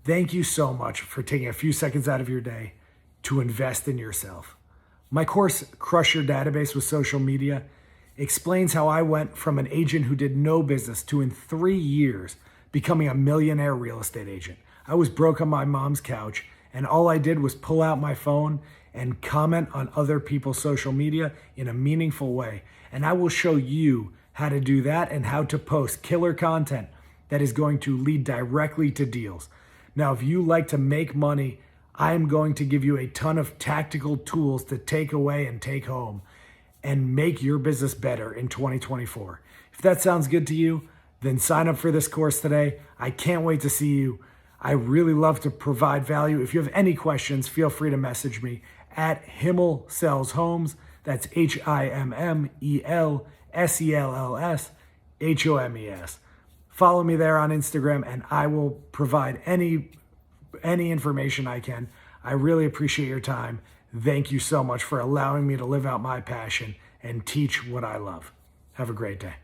Thank you so much for taking a few seconds out of your day to invest in yourself. My course, Crush Your Database with Social Media, explains how I went from an agent who did no business to, in 3 years, becoming a millionaire real estate agent. I was broke on my mom's couch, and all I did was pull out my phone and comment on other people's social media in a meaningful way. And I will show you how to do that and how to post killer content that is going to lead directly to deals. Now, if you like to make money, I'm going to give you a ton of tactical tools to take away and take home and make your business better in 2024. If that sounds good to you, then sign up for this course today. I can't wait to see you. I really love to provide value. If you have any questions, feel free to message me at Himmel Sells Homes. That's HIMMELSELLS Follow me there on Instagram, and I will provide any information I can. I really appreciate your time. Thank you so much for allowing me to live out my passion and teach what I love. Have a great day.